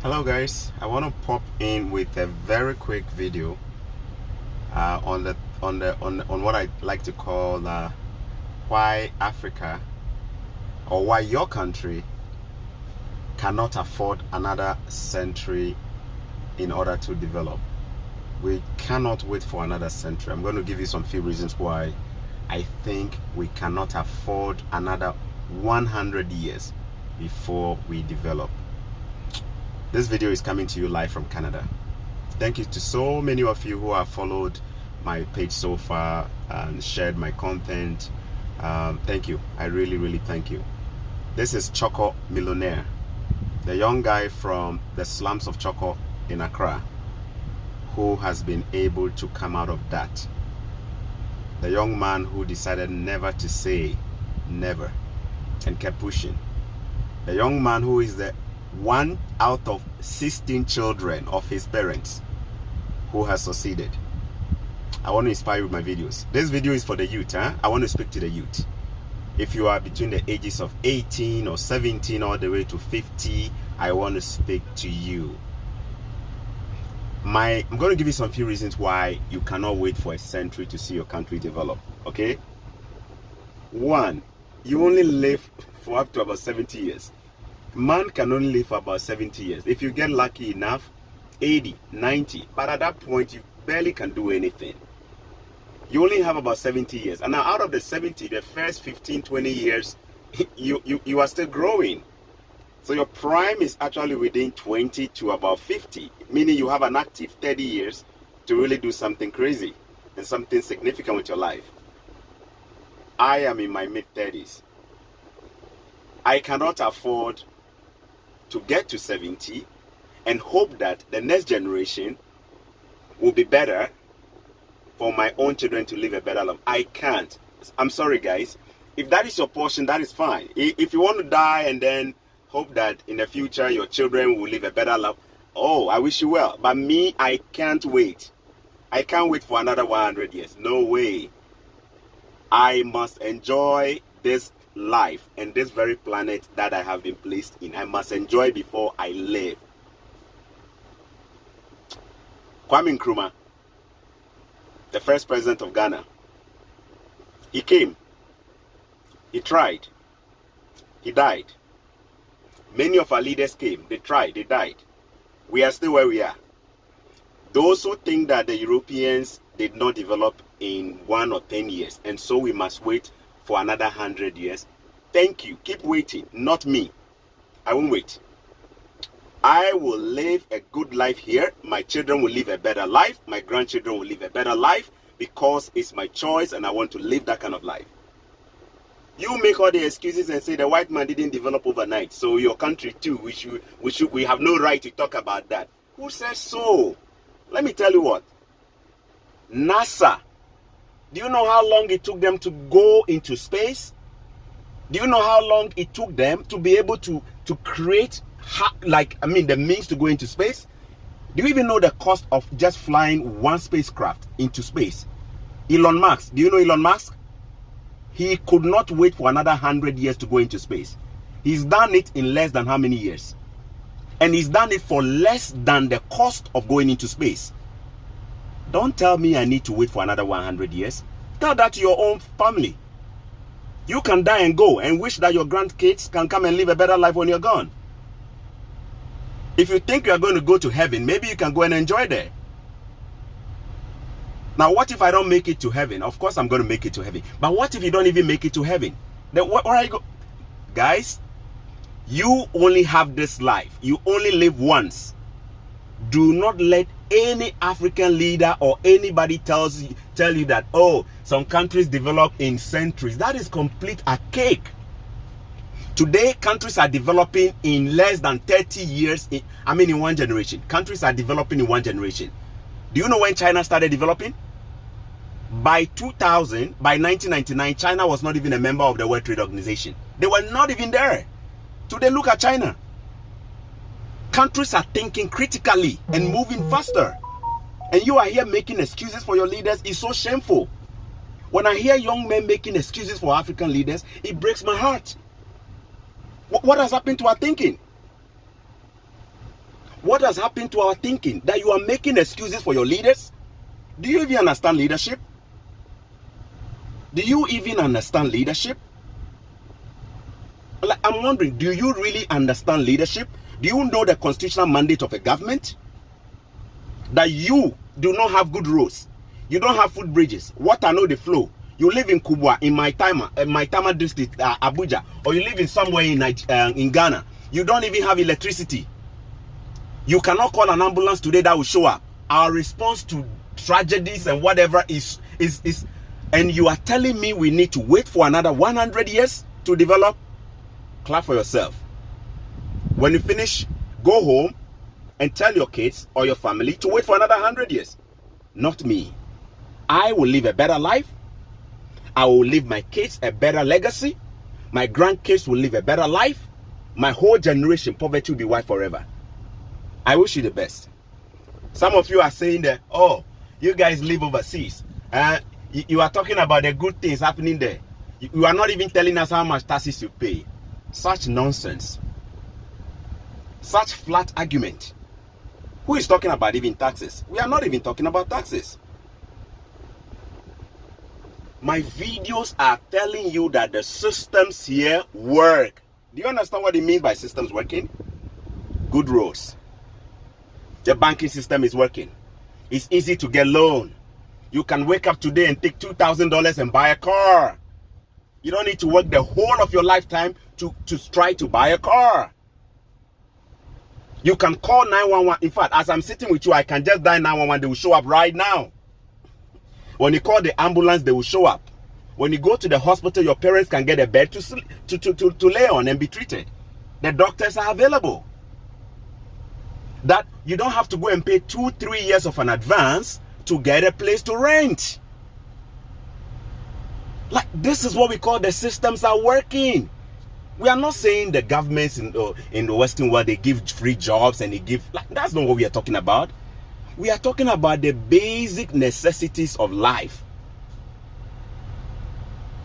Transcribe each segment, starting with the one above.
Hello guys, I want to pop in with a very quick video on what I like to call why Africa or why your country cannot afford another century in order to develop. We cannot wait for another century. I'm going to give you some few reasons why I think we cannot afford another 100 years before we develop. This video is coming to you live from Canada. Thank you to so many of you who have followed my page so far and shared my content. Thank you. I really thank you. This is Choco Millionaire, the young guy from the slums of Choco in Accra who has been able to come out of that. The young man who decided never to say never and kept pushing. The young man who is the one out of 16 children of his parents who has succeeded. I want to inspire you with my videos. This video is for the youth. I want to speak to the youth. If you are between the ages of 18 or 17 all the way to 50, I want to speak to you. I'm going to give you some few reasons why you cannot wait for a century to see your country develop. Okay? One, you only live for up to about 70 years. Man can only live for about 70 years. If you get lucky enough, 80, 90. But at that point, you barely can do anything. You only have about 70 years. And now out of the 70, the first 15, 20 years, you are still growing. So your prime is actually within 20 to about 50. Meaning you have an active 30 years to really do something crazy and something significant with your life. I am in my mid-30s. I cannot afford to get to 70 and hope that the next generation will be better for my own children to live a better life. I can't. I'm sorry guys. If that is your portion, that is fine. If you want to die and then hope that in the future your children will live a better life, oh, I wish you well. But me, I can't wait. I can't wait for another 100 years. No way. I must enjoy this life and this very planet that I have been placed in. I must enjoy before I live. Kwame Nkrumah, the first president of Ghana, he came, he tried, he died. Many of our leaders came, they tried, they died. We are still where we are. Those who think that the Europeans did not develop in 1 or 10 years and so we must wait for another 100 years. Thank you. Keep waiting. Not me. I won't wait. I will live a good life here. My children will live a better life. My grandchildren will live a better life because it's my choice and I want to live that kind of life. You make all the excuses and say the white man didn't develop overnight. So your country too, we have no right to talk about that. Who says so? Let me tell you what. NASA. Do you know how long it took them to go into space? Do you know how long it took them to be able to create, the means to go into space? Do you even know the cost of just flying one spacecraft into space? Elon Musk, do you know Elon Musk? He could not wait for another 100 years to go into space. He's done it in less than how many years? And he's done it for less than the cost of going into space. Don't tell me I need to wait for another 100 years. Tell that to your own family. You can die and go and wish that your grandkids can come and live a better life when you're gone. If you think you are going to go to heaven, maybe you can go and enjoy there. Now, what if I don't make it to heaven? Of course, I'm going to make it to heaven. But what if you don't even make it to heaven? Then where are you go? Guys, you only have this life. You only live once. Do not let any African leader or anybody tell you that, oh, some countries develop in centuries. That is complete archaic. Today, countries are developing in less than 30 years. In one generation. Countries are developing in one generation. Do you know when China started developing? By 2000, by 1999, China was not even a member of the World Trade Organization. They were not even there. Today, look at China. Countries are thinking critically and moving faster. And you are here making excuses for your leaders. It's so shameful. When I hear young men making excuses for African leaders, it breaks my heart. What has happened to our thinking? What has happened to our thinking? That you are making excuses for your leaders? Do you even understand leadership? Do you even understand leadership? Like, I'm wondering, do you really understand leadership? Do you know the constitutional mandate of a government? That you do not have good roads. You don't have food bridges. Water know the flow. You live in Kubwa, in Maitama district, Abuja, or you live in somewhere in Ghana. You don't even have electricity. You cannot call an ambulance today that will show up. Our response to tragedies and whatever is and you are telling me we need to wait for another 100 years to develop? Clap for yourself. When you finish, go home and tell your kids or your family to wait for another 100 years. Not me. I will live a better life. I will leave my kids a better legacy. My grandkids will live a better life. My whole generation, poverty will be wiped forever. I wish you the best. Some of you are saying that, oh, you guys live overseas. You are talking about the good things happening there. You are not even telling us how much taxes you pay. Such nonsense. Such flat argument. Who is talking about even taxes? We are not even talking about taxes. My videos are telling you that the systems here work. Do you understand what it means by systems working? Good roads. The banking system is working. It's easy to get loan. You can wake up today and take $2,000 and buy a car. You don't need to work the whole of your lifetime to try to buy a car. You can call 911. In fact, as I'm sitting with you, I can just dial 911. They will show up right now. When you call the ambulance, they will show up. When you go to the hospital, your parents can get a bed to lay on and be treated. The doctors are available. That you don't have to go and pay 2-3 years of an advance to get a place to rent. Like, this is what we call the systems are working. We are not saying the governments in the Western world, they give free jobs and they give, like, that's not what we are talking about. We are talking about the basic necessities of life.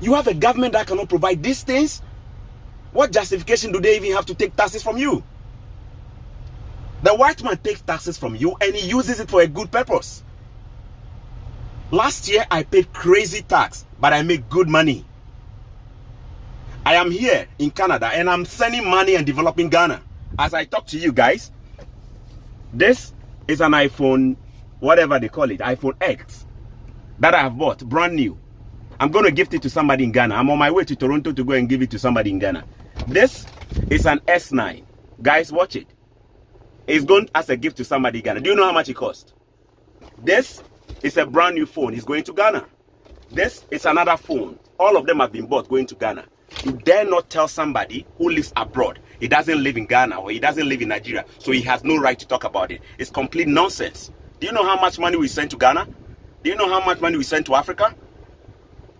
You have a government that cannot provide these things. What justification do they even have to take taxes from you? The white man takes taxes from you and he uses it for a good purpose. Last year, I paid crazy tax, but I make good money. I am here in Canada and I'm sending money and developing Ghana. As I talk to you guys, this is an iPhone, whatever they call it, iPhone X, that I have bought, brand new. I'm going to gift it to somebody in Ghana. I'm on my way to Toronto to go and give it to somebody in Ghana. This is an S9. Guys, watch it. It's going as a gift to somebody in Ghana. Do you know how much it cost? This is a brand new phone. It's going to Ghana. This is another phone. All of them have been bought going to Ghana. You dare not tell somebody who lives abroad, he doesn't live in Ghana or he doesn't live in Nigeria, so he has no right to talk about it. It's complete nonsense. Do you know how much money we send to Ghana? Do you know how much money we send to Africa?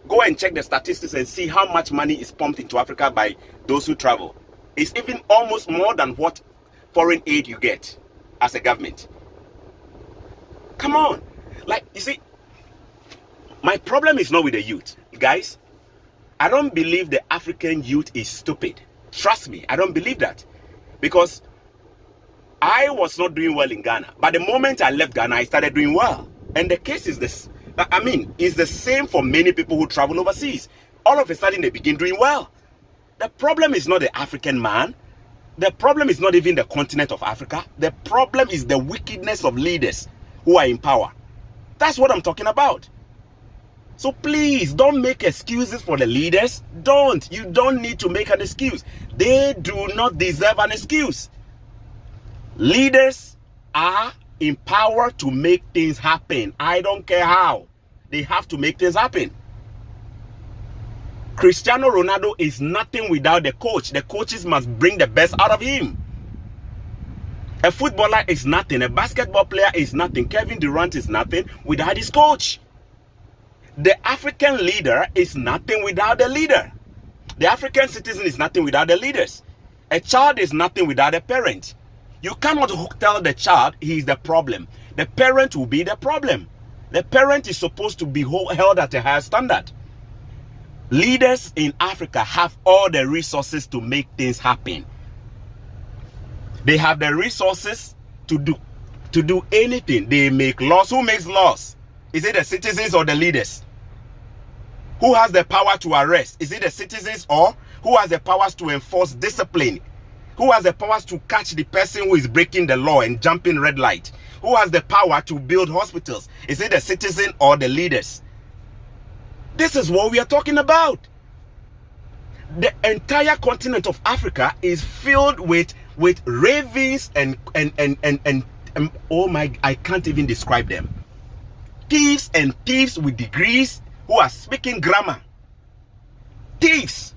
Go and check the statistics and see how much money is pumped into Africa by those who travel. It's even almost more than what foreign aid you get as a government. Come on. Like, you see, my problem is not with the youth. Guys, I don't believe the African youth is stupid. Trust me, I don't believe that. Because I was not doing well in Ghana. But the moment I left Ghana, I started doing well. And the case is this. I mean, it's the same for many people who travel overseas. All of a sudden, they begin doing well. The problem is not the African man. The problem is not even the continent of Africa. The problem is the wickedness of leaders who are in power. That's what I'm talking about. So please, don't make excuses for the leaders. Don't. You don't need to make an excuse. They do not deserve an excuse. Leaders are in power to make things happen. I don't care how. They have to make things happen. Cristiano Ronaldo is nothing without the coach. The coaches must bring the best out of him. A footballer is nothing. A basketball player is nothing. Kevin Durant is nothing without his coach. The African leader is nothing without the leader. The African citizen is nothing without the leaders. A child is nothing without a parent. You cannot tell the child he is the problem. The parent will be the problem. The parent is supposed to be held at a higher standard. Leaders in Africa have all the resources to make things happen. They have the resources to do anything. They make laws. Who makes laws? Is it the citizens or the leaders? Who has the power to arrest? Is it the citizens, or who has the powers to enforce discipline? Who has the powers to catch the person who is breaking the law and jumping red light? Who has the power to build hospitals? Is it the citizen or the leaders? This is what we are talking about. The entire continent of Africa is filled with ravens and oh my, I can't even describe them. Thieves and thieves with degrees who are speaking grammar. Thieves.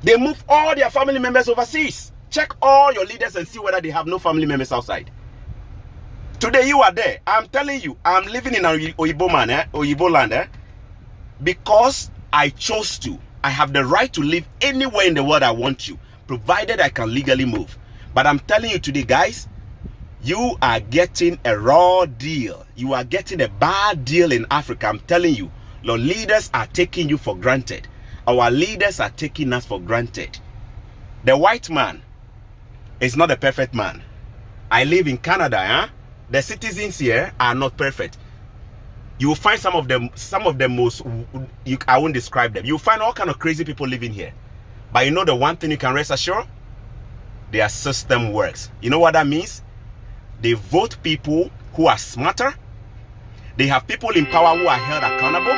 They move all their family members overseas. Check all your leaders and see whether they have no family members outside. Today you are there. I'm telling you, I'm living in Oyibo land, because I chose to. I have the right to live anywhere in the world I want to, provided I can legally move. But I'm telling you today, guys, you are getting a raw deal. You are getting a bad deal in Africa. I'm telling you, your leaders are taking you for granted. Our leaders are taking us for granted. The white man is not a perfect man. I live in Canada. The citizens here are not perfect. You will find some of them most, I won't describe them. You'll find all kind of crazy people living here. But you know the one thing you can rest assured? Their system works. You know what that means? They vote people who are smarter. They have people in power who are held accountable.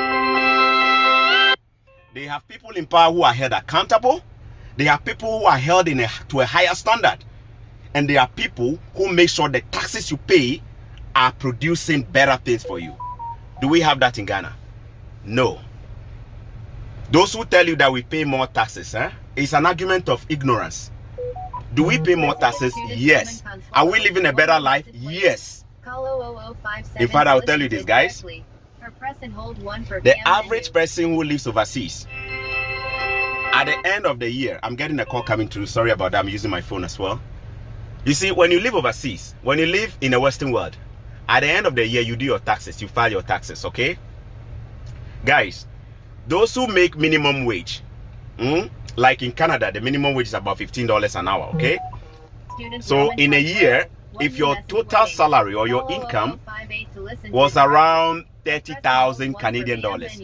They have people in power who are held accountable. They have people who are held to a higher standard. And there are people who make sure the taxes you pay are producing better things for you. Do we have that in Ghana? No. Those who tell you that we pay more taxes, it's an argument of ignorance. Do we pay more taxes? Yes. Are we living a better life? Yes. In fact, I'll tell you this, guys. The average person who lives overseas, at the end of the year, I'm getting a call coming through. Sorry about that. I'm using my phone as well. You see, when you live overseas, when you live in the Western world, at the end of the year, you do your taxes. You file your taxes, okay? Guys, those who make minimum wage, like in Canada, the minimum wage is about $15 an hour, okay? So in a year, if your total salary or your income was around 30,000 Canadian dollars,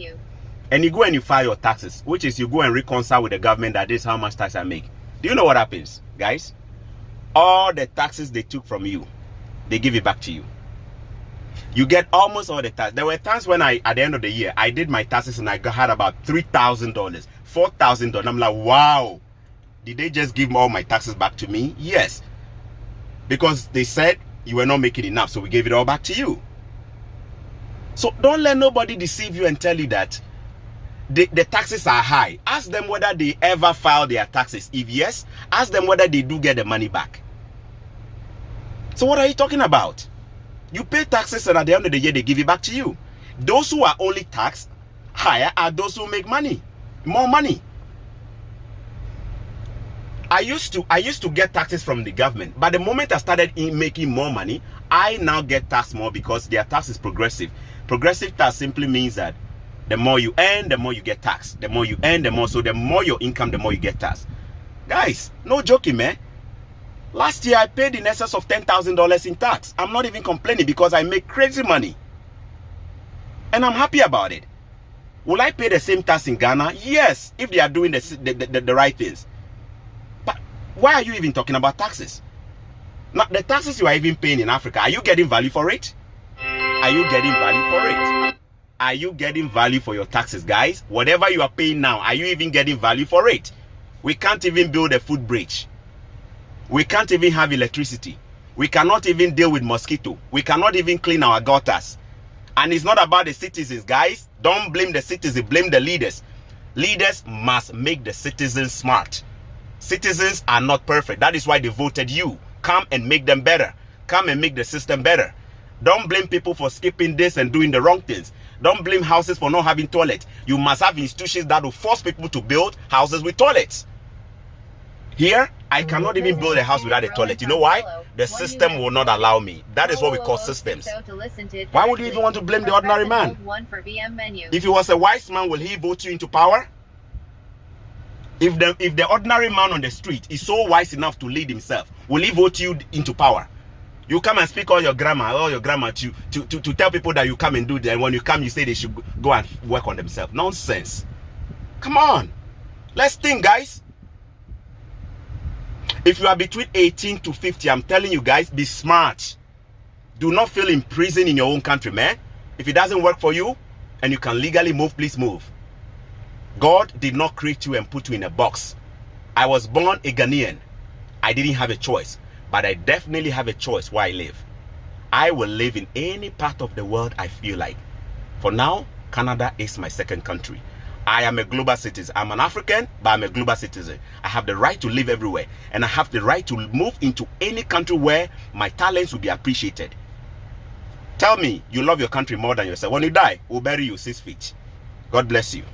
and you go and you file your taxes, which is you go and reconcile with the government that this is how much tax I make. Do you know what happens, guys? All the taxes they took from you, they give it back to you. You get almost all the tax. There were times when at the end of the year, I did my taxes and I had about $3,000, $4,000. I'm like, wow, did they just give all my taxes back to me? Yes. Because they said you were not making enough, so we gave it all back to you. So don't let nobody deceive you and tell you that the taxes are high. Ask them whether they ever file their taxes. If yes, ask them whether they do get the money back. So what are you talking about? You pay taxes and at the end of the year, they give it back to you. Those who are only taxed higher are those who make money, more money. I used to get taxes from the government, but the moment I started making more money, I now get taxed more because their tax is progressive. Progressive tax simply means that the more you earn, the more you get taxed. The more you earn, the more, so the more your income, the more you get taxed. Guys, no joking, man. Last year, I paid in excess of $10,000 in tax. I'm not even complaining because I make crazy money. And I'm happy about it. Will I pay the same tax in Ghana? Yes, if they are doing the right things. But why are you even talking about taxes? Now, the taxes you are even paying in Africa, are you getting value for it? Are you getting value for it? Are you getting value for your taxes, guys? Whatever you are paying now, are you even getting value for it? We can't even build a food bridge. We can't even have electricity. We cannot even deal with mosquito. We cannot even clean our gutters. And it's not about the citizens, guys. Don't blame the citizens, blame the leaders. Leaders must make the citizens smart. Citizens are not perfect. That is why they voted you. Come and make them better. Come and make the system better. Don't blame people for skipping this and doing the wrong things. Don't blame houses for not having toilets. You must have institutions that will force people to build houses with toilets. Here, I cannot even build a house without a toilet. You know why? The system will not allow me. That is what we call systems. Why would you even want to blame the ordinary man? If he was a wise man, will he vote you into power? If the ordinary man on the street is so wise enough to lead himself, will he vote you into power? You come and speak all your grammar to tell people that you come and do that. And when you come, you say they should go and work on themselves. Nonsense. Come on. Let's think, guys. If you are between 18 to 50, I'm telling you guys, be smart. Do not feel imprisoned in your own country, man. If it doesn't work for you and you can legally move, please move. God did not create you and put you in a box. I was born a Ghanaian. I didn't have a choice, but I definitely have a choice where I live. I will live in any part of the world I feel like. For now, Canada is my second country. I am a global citizen. I'm an African, but I'm a global citizen. I have the right to live everywhere, and I have the right to move into any country where my talents will be appreciated. Tell me you love your country more than yourself. When you die, we'll bury you 6 feet. God bless you.